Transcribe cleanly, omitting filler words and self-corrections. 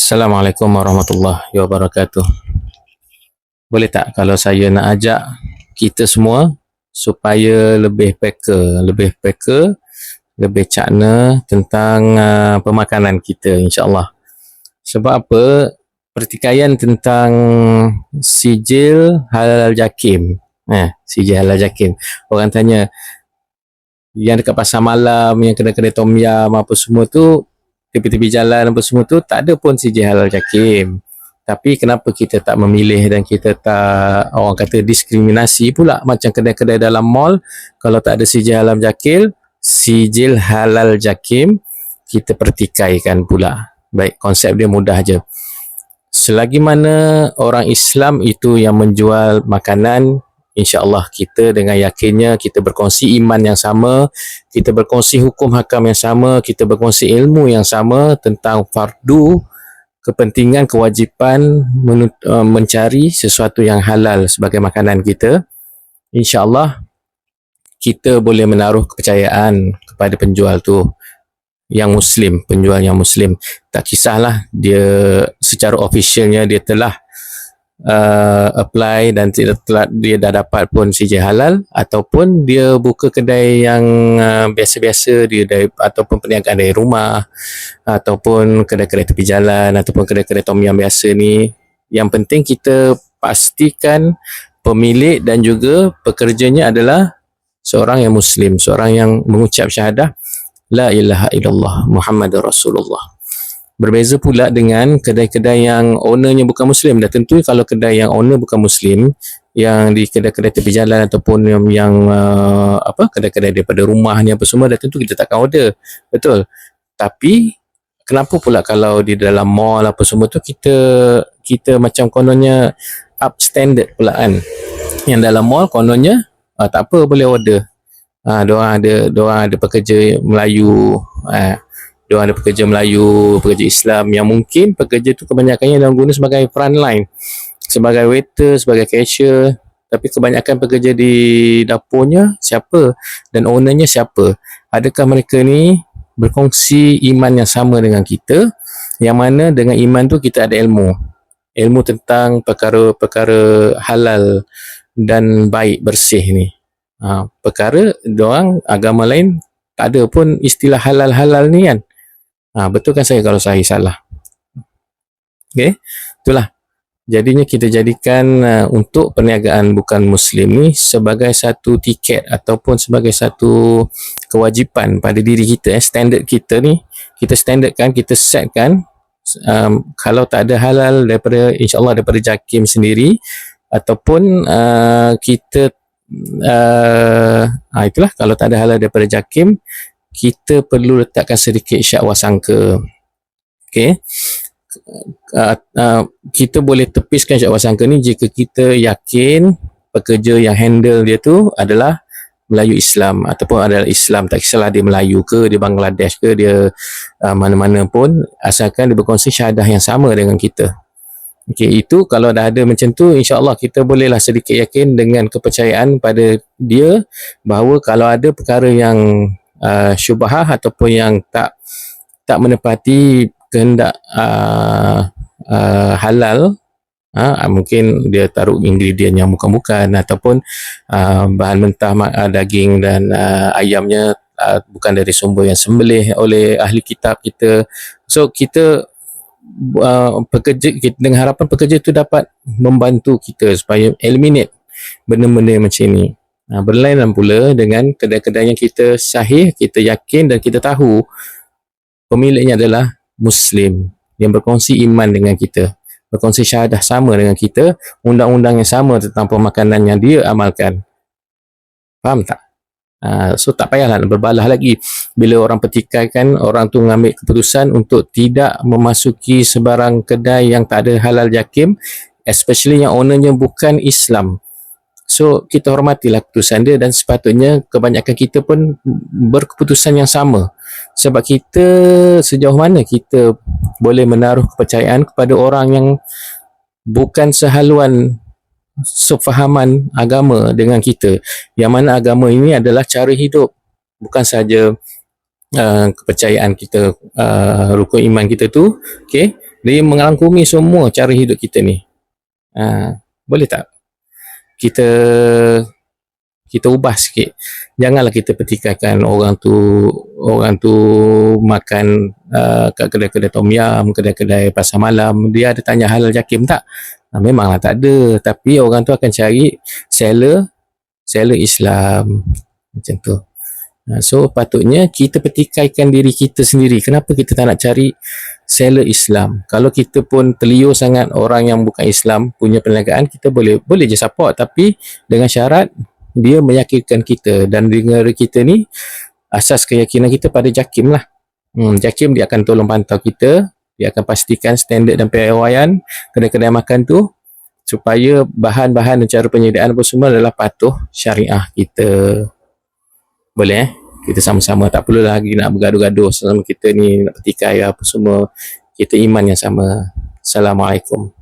Assalamualaikum warahmatullahi wabarakatuh. Boleh tak kalau saya nak ajak kita semua supaya lebih cakna tentang pemakanan kita, insyaAllah. Sebab apa? Pertikaian tentang sijil halal jakim. Sijil halal jakim. Orang tanya, yang dekat pasar malam, yang kedai-kedai tom yam apa semua tu, tepi-tepi jalan apa semua tu, tak ada pun sijil halal jakim. Tapi kenapa kita tak memilih dan kita tak, orang kata, diskriminasi pula macam kedai-kedai dalam mall, kalau tak ada sijil halal jakim, kita pertikaikan pula. Baik, konsep dia mudah je. Selagi mana orang Islam itu yang menjual makanan, insya-Allah kita dengan yakinnya kita berkongsi iman yang sama, kita berkongsi hukum hakam yang sama, kita berkongsi ilmu yang sama tentang fardu, kepentingan, kewajipan mencari sesuatu yang halal sebagai makanan kita. InsyaAllah kita boleh menaruh kepercayaan kepada penjual tu yang Muslim, penjual yang Muslim. Tak kisahlah dia secara officialnya dia telah apply dan dia dah dapat pun sijil halal, ataupun dia buka kedai yang biasa-biasa dia ataupun perniagaan dari rumah, ataupun kedai-kedai tepi jalan, ataupun kedai-kedai tom yam biasa ni. Yang penting kita pastikan pemilik dan juga pekerjanya adalah seorang yang Muslim, seorang yang mengucap syahadah La ilaha illallah Muhammadur Rasulullah. Berbeza pula dengan kedai-kedai yang ownernya bukan Muslim. Dah tentu kalau kedai yang owner bukan Muslim, yang di kedai-kedai tepi jalan ataupun yang kedai-kedai daripada rumah ni apa semua, dah tentu kita takkan order. Betul. Tapi kenapa pula kalau di dalam mall apa semua tu kita macam kononnya up standard pula kan. Yang dalam mall kononnya tak apa boleh order. Diorang ada pekerja Melayu, diorang ada pekerja Melayu, pekerja Islam yang mungkin pekerja tu kebanyakannya diorang guna sebagai front line, sebagai waiter, sebagai cashier. Tapi kebanyakan pekerja di dapurnya siapa? Dan ownernya siapa? Adakah mereka ni berkongsi iman yang sama dengan kita, yang mana dengan iman tu kita ada ilmu tentang perkara-perkara halal dan baik, bersih ni. Perkara diorang agama lain tak ada pun istilah halal-halal ni kan. Betul kan saya kalau saya salah? Okay, itulah. Jadinya kita jadikan untuk perniagaan bukan Muslim ni sebagai satu tiket ataupun sebagai satu kewajipan pada diri kita. Standard kita ni, kita standardkan, kita setkan. Kalau tak ada halal daripada, insyaAllah daripada JAKIM sendiri, ataupun kita itulah, kalau tak ada halal daripada JAKIM, kita perlu letakkan sedikit syak wasangka. Okay, kita boleh tepiskan syak wasangka ni jika kita yakin pekerja yang handle dia tu adalah Melayu Islam ataupun adalah Islam. Tak kisahlah dia Melayu ke, dia Bangladesh ke, dia mana-mana pun, asalkan dia berkongsi syahadah yang sama dengan kita. Okey, itu kalau dah ada macam tu, insya-Allah kita bolehlah sedikit yakin dengan kepercayaan pada dia bahawa kalau ada perkara yang syubhah ataupun yang tak menepati kehendak halal, mungkin dia taruh ingredient yang bukan-bukan, ataupun bahan mentah daging dan ayamnya bukan dari sumber yang sembelih oleh ahli kitab kita. So kita pekerja, dengan harapan pekerja itu dapat membantu kita supaya eliminate benda-benda macam ni. Berlainan pula dengan kedai-kedai yang kita sahih, kita yakin dan kita tahu pemiliknya adalah Muslim yang berkongsi iman dengan kita, berkongsi syahadah sama dengan kita, undang-undang yang sama tentang pemakanan yang dia amalkan. Faham tak? So tak payahlah berbalah lagi bila orang pertikaikan, orang tu mengambil keputusan untuk tidak memasuki sebarang kedai yang tak ada halal JAKIM, especially yang ownernya bukan Islam. So kita hormatilah keputusan dia, dan sepatutnya kebanyakan kita pun berkeputusan yang sama. Sebab kita, sejauh mana kita boleh menaruh kepercayaan kepada orang yang bukan sehaluan sefahaman agama dengan kita, yang mana agama ini adalah cara hidup, bukan saja kepercayaan kita, rukun iman kita tu, okay, Dia mengalangkumi semua cara hidup kita ni. Boleh tak kita kita ubah sikit. Janganlah kita pertikaikan orang tu makan kat kedai-kedai tom yam, kedai-kedai pasar malam, dia ada tanya halal jakim tak? Memanglah tak ada, tapi orang tu akan cari seller Islam macam tu. So patutnya kita pertikaikan diri kita sendiri. Kenapa kita tak nak cari seller Islam? Kalau kita pun terliur sangat orang yang bukan Islam punya perniagaan, kita boleh je support, tapi dengan syarat dia meyakinkan kita, dan dengan kita ni asas keyakinan kita pada JAKIM lah. JAKIM dia akan tolong pantau kita, dia akan pastikan standard dan piawaian kedai-kedai makan tu supaya bahan-bahan dan cara penyediaan apa semua adalah patuh syariah kita. Boleh kita sama-sama, tak perlu lagi nak bergaduh-gaduh selama kita ni nak petikai apa semua, kita iman yang sama. Assalamualaikum.